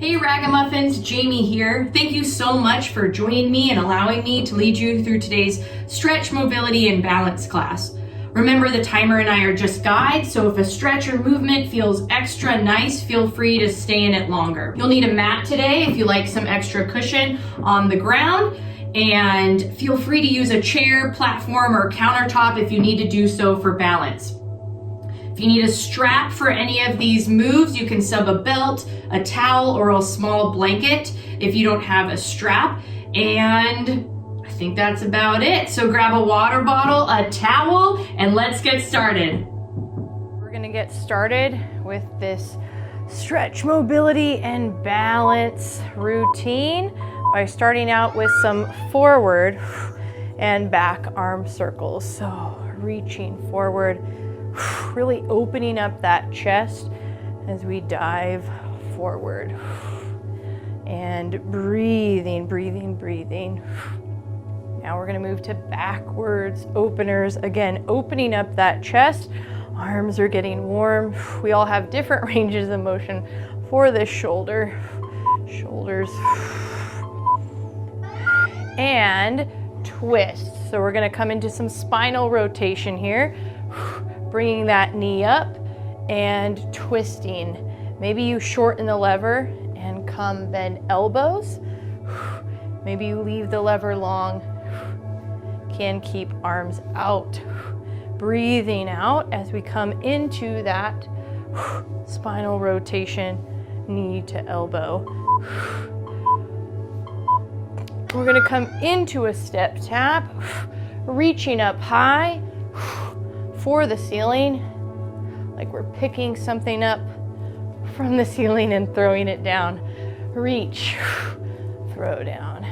Hey Ragamuffins, Jamie here. Thank you so much for joining me and allowing me to lead you through today's stretch, mobility, and balance class. Remember, the timer and I are just guides, so if a stretch or movement feels extra nice, feel free to stay in it longer. You'll need a mat today if you like some extra cushion on the ground, and feel free to use a chair, platform, or countertop if you need to do so for balance. If you need a strap for any of these moves, you can sub a belt, a towel, or a small blanket if you don't have a strap. And I think that's about it. So grab a water bottle, a towel, and let's get started. We're gonna get started with this stretch, mobility, and balance routine by starting out with some forward and back arm circles. So reaching forward, really opening up that chest as we dive forward and breathing. Now we're going to move to backwards openers. Again, opening up that chest. Arms are getting warm. We all have different ranges of motion for this shoulders. And twist. So we're going to come into some spinal rotation here. Bringing that knee up and twisting. Maybe you shorten the lever and come bend elbows. Maybe you leave the lever long. Can keep arms out. Breathing out as we come into that spinal rotation, knee to elbow. We're gonna come into a step tap, reaching up high for the ceiling, like we're picking something up from the ceiling and throwing it down. Reach, throw down,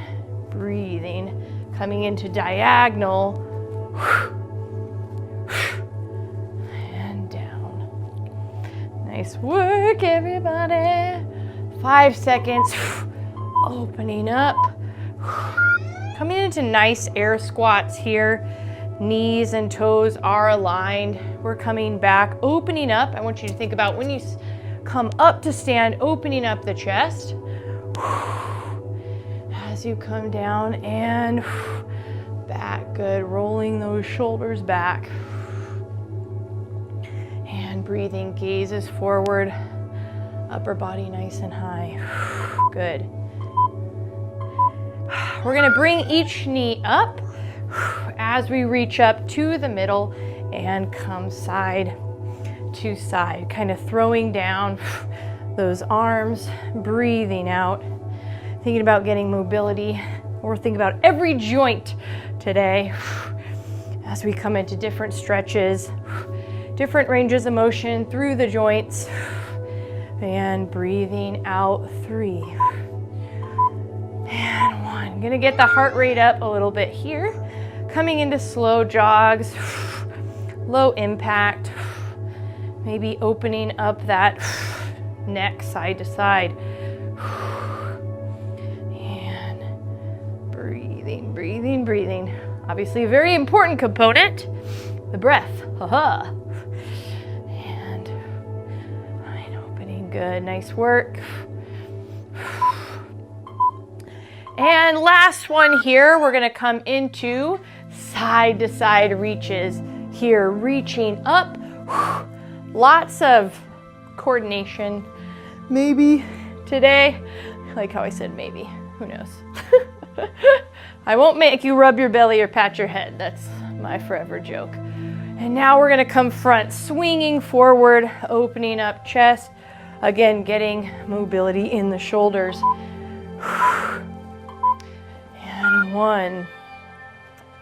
breathing, coming into diagonal, and down. Nice work, everybody. 5 seconds, opening up, coming into nice air squats here. Knees and toes are aligned. We're coming back, opening up. I want you to think about when you come up to stand, opening up the chest. As you come down and back, good. Rolling those shoulders back. And breathing, gazes forward, upper body nice and high. Good. We're gonna bring each knee up as we reach up to the middle and come side to side, kind of throwing down those arms, breathing out, thinking about getting mobility, or thinking about every joint today as we come into different stretches, different ranges of motion through the joints, and breathing out 3 and 1. Gonna get the heart rate up a little bit here. Coming into slow jogs, low impact, maybe opening up that neck side to side. And breathing. Obviously a very important component, the breath. And opening, good, nice work. And last one here, we're gonna come into side to side reaches here, reaching up. Lots of coordination, maybe today. I like how I said maybe, who knows? I won't make you rub your belly or pat your head. That's my forever joke. And now we're gonna come front, swinging forward, opening up chest. Again, getting mobility in the shoulders. And 1.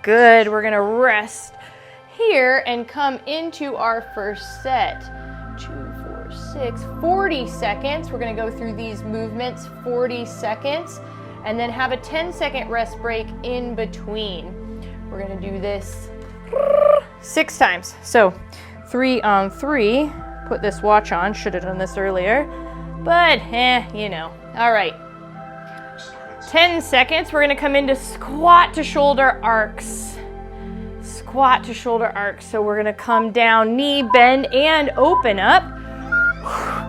Good, we're gonna rest here and come into our first set. 2, 4, 6, 40 seconds. We're gonna go through these movements, 40 seconds, and then have a 10-second rest break in between. We're gonna do this 6 times. So 3 on 3, put this watch on, should have done this earlier, but you know. All right, 10 seconds. We're gonna come into squat to shoulder arcs. Squat to shoulder arcs. So we're gonna come down, knee bend and open up.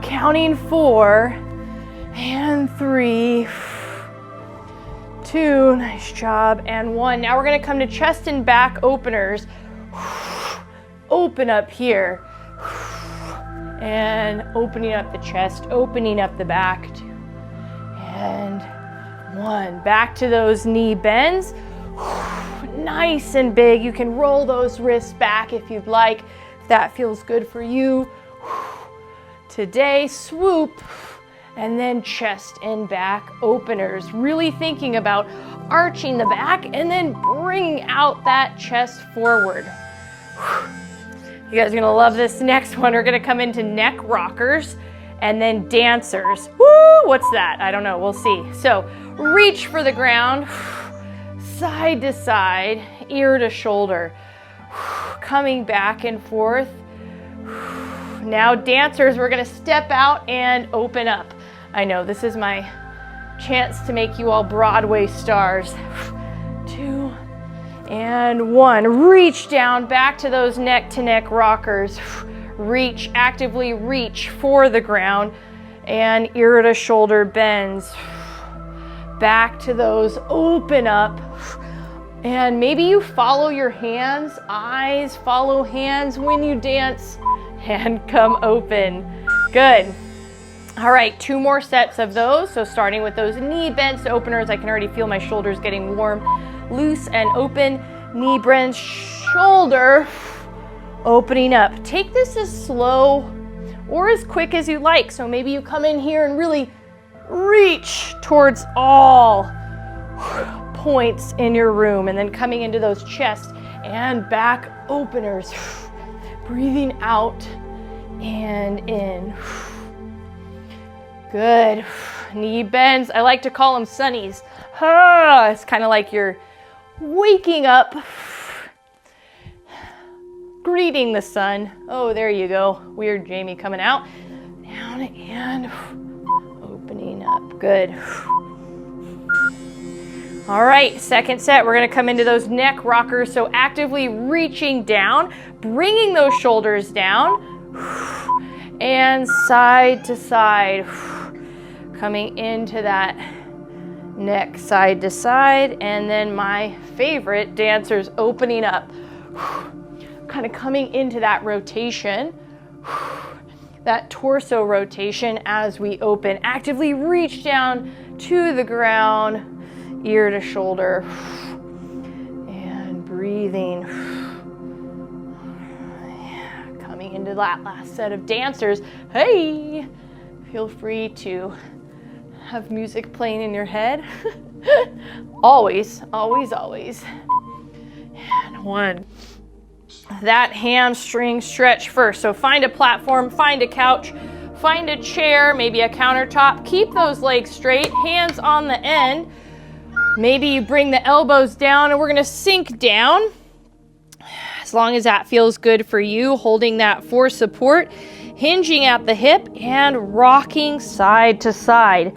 Counting 4 and 3, 2, nice job, and 1. Now we're gonna come to chest and back openers. Open up here, and opening up the chest, opening up the back, 2, and 1. Back to those knee bends. Nice and big. You can roll those wrists back if you'd like, if that feels good for you. Today, swoop, and then chest and back openers. Really thinking about arching the back and then bringing out that chest forward. You guys are gonna love this next one. We're gonna come into neck rockers and then dancers. Woo, what's that? I don't know, we'll see. So reach for the ground, side to side, ear to shoulder, coming back and forth. Now dancers, we're gonna step out and open up. I know, this is my chance to make you all Broadway stars. 2 and 1. Reach down, back to those neck to neck rockers. Reach, actively reach for the ground and ear to shoulder bends. Back to those, open up. And maybe you follow your hands, eyes follow hands when you dance, and come open. Good. All right, 2 more sets of those. So starting with those knee bends to openers, I can already feel my shoulders getting warm. Loose and open, knee bends, shoulder, opening up. Take this as slow or as quick as you like. So maybe you come in here and really reach towards all points in your room, and then coming into those chest and back openers. Breathing out and in. Good. Knee bends. I like to call them sunnies. It's kind of like you're waking up, greeting the sun. Oh, there you go. Weird Jamie coming out. Down and opening up. Good. All right, second set, we're gonna come into those neck rockers. So actively reaching down, bringing those shoulders down, and side to side. Coming into that neck side to side, and then my favorite, dancers, opening up. Kind of coming into that rotation, that torso rotation as we open. Actively reach down to the ground, ear to shoulder, and breathing. Coming into that last set of dancers. Hey, feel free to have music playing in your head. Always, always, always. And 1. That hamstring stretch first. So find a platform, find a couch, find a chair, maybe a countertop. Keep those legs straight, hands on the end. Maybe you bring the elbows down, and we're gonna sink down. As long as that feels good for you, holding that for support, hinging at the hip and rocking side to side.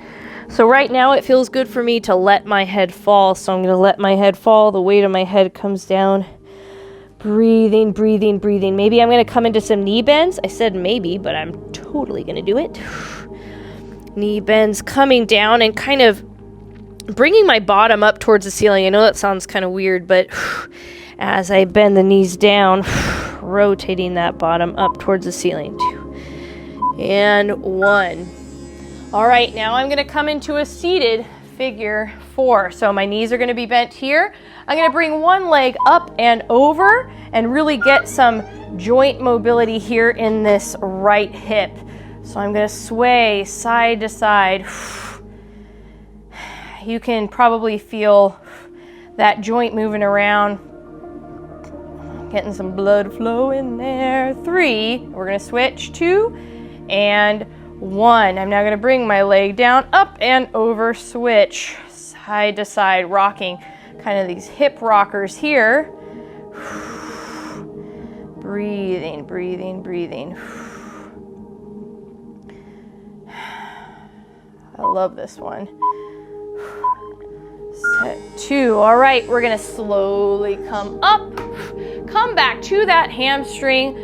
So right now it feels good for me to let my head fall. So I'm gonna let my head fall. The weight of my head comes down. Breathing, breathing, breathing. Maybe I'm gonna come into some knee bends. I said maybe, but I'm totally gonna do it. Knee bends, coming down and kind of bringing my bottom up towards the ceiling. I know that sounds kind of weird, but as I bend the knees down, rotating that bottom up towards the ceiling. 2 and 1. All right, now I'm gonna come into a seated figure 4. So my knees are gonna be bent here. I'm gonna bring one leg up and over and really get some joint mobility here in this right hip. So I'm gonna sway side to side. You can probably feel that joint moving around. Getting some blood flow in there. 3, we're gonna switch. 2 and 1. I'm now gonna bring my leg down, up and over, switch, side to side, rocking, kind of these hip rockers here. Breathing, breathing, breathing. I love this one. Set 2. All right, we're gonna slowly come up, come back to that hamstring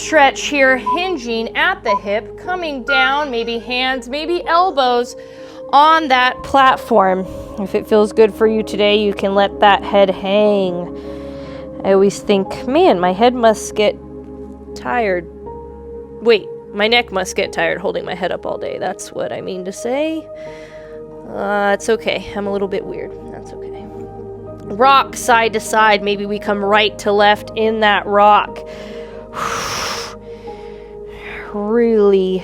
stretch here, hinging at the hip, coming down, maybe hands, maybe elbows on that platform. If it feels good for you today, you can let that head hang. I always think, man, my head must get tired. Wait, my neck must get tired holding my head up all day. That's what I mean to say. It's okay. I'm a little bit weird. That's okay. Rock side to side. Maybe we come right to left in that rock. Really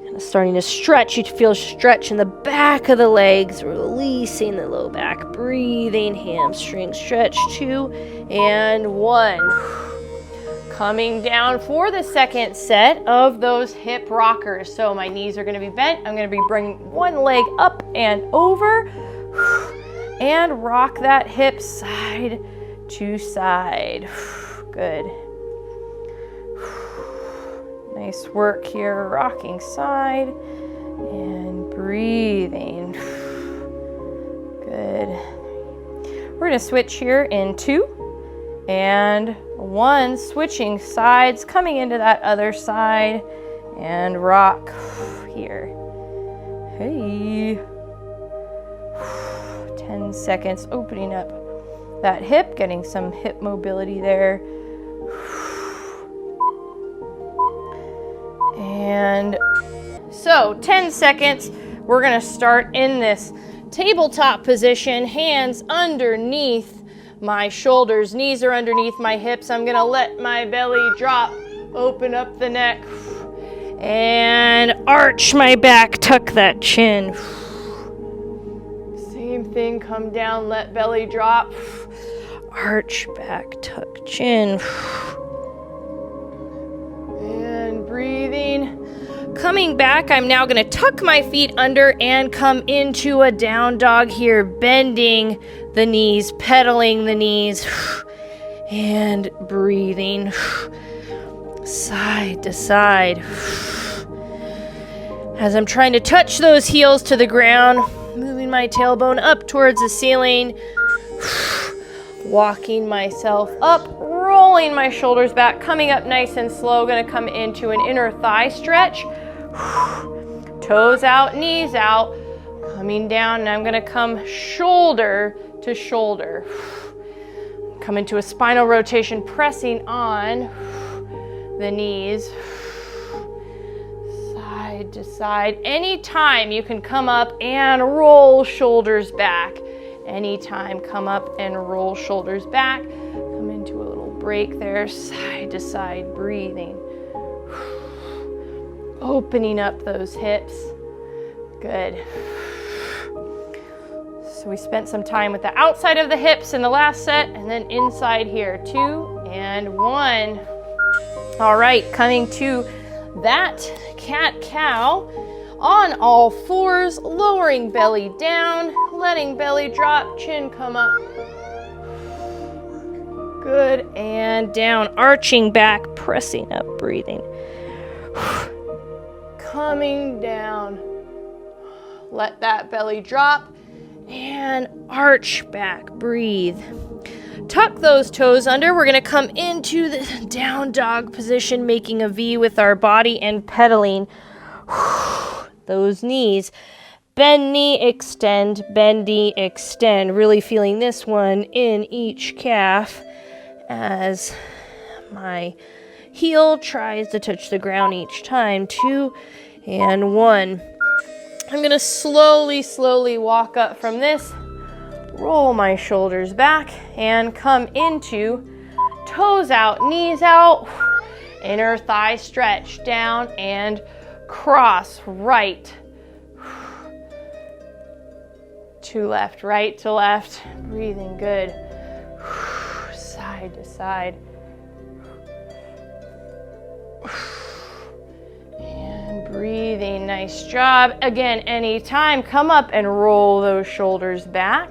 kind of starting to stretch. You feel stretch in the back of the legs, releasing the low back, breathing, hamstring stretch, 2 and 1. Coming down for the second set of those hip rockers. So my knees are going to be bent. I'm going to be bringing one leg up and over and rock that hip side to side. Good. Nice work here, rocking side and breathing. Good. We're going to switch here in 2 and 1, switching sides, coming into that other side and rock here. Hey. 10 seconds, opening up that hip, getting some hip mobility there. And so 10 seconds, we're gonna start in this tabletop position, hands underneath my shoulders, knees are underneath my hips. I'm gonna let my belly drop, open up the neck, and arch my back, tuck that chin. Same thing, come down, let belly drop, arch back, tuck chin. And breathing. Coming back, I'm now gonna tuck my feet under and come into a down dog here, bending the knees, pedaling the knees, and breathing side to side. As I'm trying to touch those heels to the ground, moving my tailbone up towards the ceiling, walking myself up, rolling my shoulders back, coming up nice and slow, gonna come into an inner thigh stretch. Toes out, knees out, coming down, and I'm gonna come shoulder to shoulder. Come into a spinal rotation, pressing on the knees, side to side. Anytime you can come up and roll shoulders back. Anytime, come up and roll shoulders back. Come into a little break there, side to side, breathing. Opening up those hips. Good. So we spent some time with the outside of the hips in the last set, and then inside here, 2 and 1. All right, coming to that cat-cow on all fours, lowering belly down, letting belly drop, chin come up. Good, and down, arching back, pressing up, breathing. Coming down, let that belly drop and arch back, breathe. Tuck those toes under. We're gonna come into the down dog position, making a V with our body and pedaling those knees. Bend knee, extend, bend knee, extend. Really feeling this one in each calf as my heel tries to touch the ground each time. 2 and 1. I'm gonna slowly walk up from this, roll my shoulders back, and come into toes out, knees out, inner thigh stretch down, and cross right to left, right to left. Breathing good. Side to side. And breathing, nice job. Again, anytime, come up and roll those shoulders back.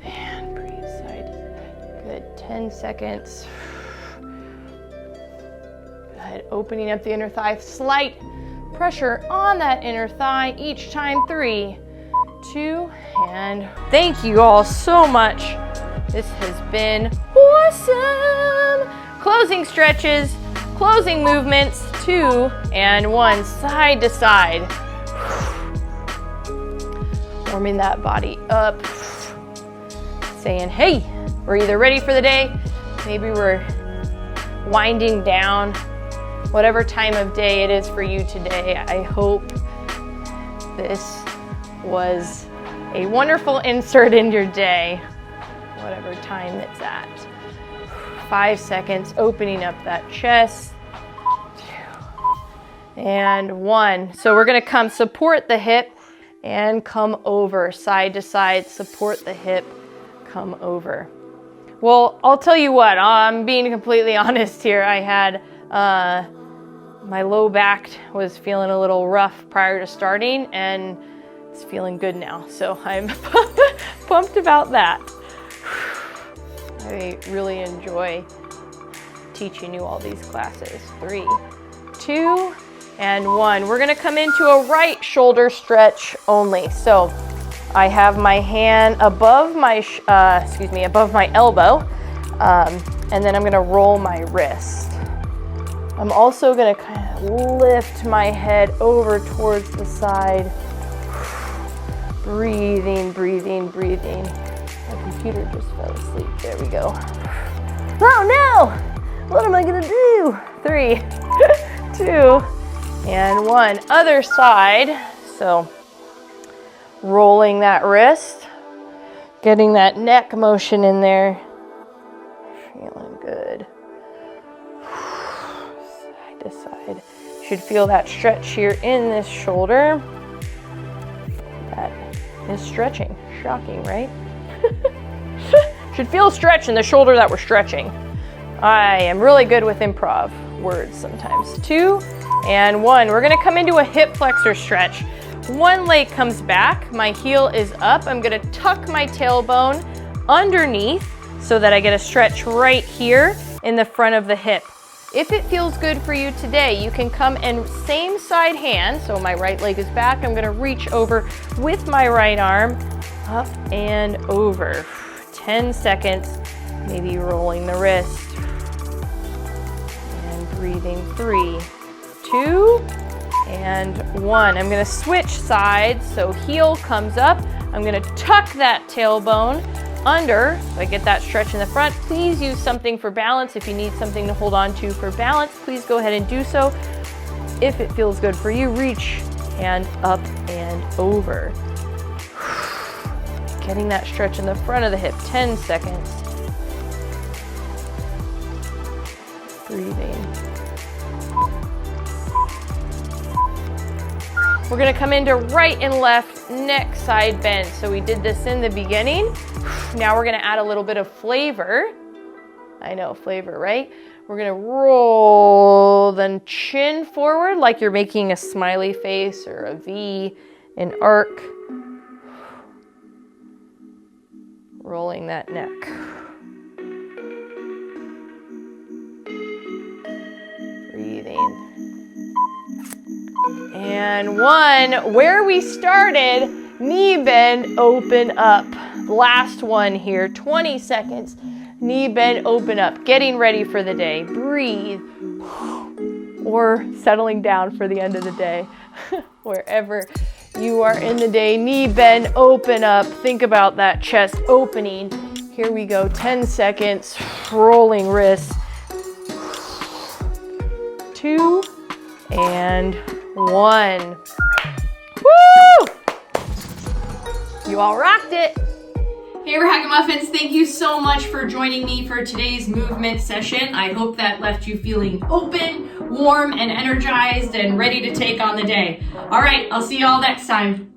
And breathe side to side. Good, 10 seconds. Good, opening up the inner thigh, slight pressure on that inner thigh each time. 3, 2, and thank you all so much. This has been awesome. closing stretches, closing movements, 2 and 1, side to side. Warming that body up, saying, hey, we're either ready for the day, maybe we're winding down, whatever time of day it is for you today. I hope this was a wonderful insert in your day, whatever time it's at. 5 seconds, opening up that chest. 2 and 1. So we're gonna come support the hip and come over, side to side, support the hip, come over. Well, I'll tell you what, I'm being completely honest here. I had, my low back was feeling a little rough prior to starting, and it's feeling good now. So I'm pumped about that. I really enjoy teaching you all these classes. 3, 2, and 1. We're gonna come into a right shoulder stretch only. So I have my hand above my, above my elbow, and then I'm gonna roll my wrist. I'm also gonna kind of lift my head over towards the side. Breathing, breathing, breathing. My computer just fell asleep. There we go. Oh no! What am I gonna do? 3, 2, and 1. Other side. So rolling that wrist, getting that neck motion in there. Feeling good. Side to side. Should feel that stretch here in this shoulder. That is stretching. Shocking, right? Should feel a stretch in the shoulder that we're stretching. I am really good with improv words sometimes. 2 and 1. We're gonna come into a hip flexor stretch. One leg comes back, my heel is up. I'm gonna tuck my tailbone underneath so that I get a stretch right here in the front of the hip. If it feels good for you today, you can come and same side hand, so my right leg is back, I'm gonna reach over with my right arm, up and over. 10 seconds, maybe rolling the wrist. And breathing, 3, 2, and 1. I'm gonna switch sides, so heel comes up. I'm gonna tuck that tailbone under, so I get that stretch in the front. Please use something for balance. If you need something to hold on to for balance, please go ahead and do so. If it feels good for you, reach hand up and over. Getting that stretch in the front of the hip, 10 seconds. Breathing. We're gonna come into right and left neck side bend. So we did this in the beginning. Now we're gonna add a little bit of flavor. I know, flavor, right? We're gonna roll the chin forward like you're making a smiley face or a V, an arc. Rolling that neck. Breathing. And 1, where we started, knee bend, open up. Last one here, 20 seconds. Knee bend, open up. Getting ready for the day. Breathe. Or settling down for the end of the day. Wherever you are in the day, knee bend, open up. Think about that chest opening. Here we go, 10 seconds. Rolling wrists. 2 and 1. Woo! You all rocked it. Hey Ragamuffins, thank you so much for joining me for today's movement session. I hope that left you feeling open, warm, and energized and ready to take on the day. All right, I'll see you all next time.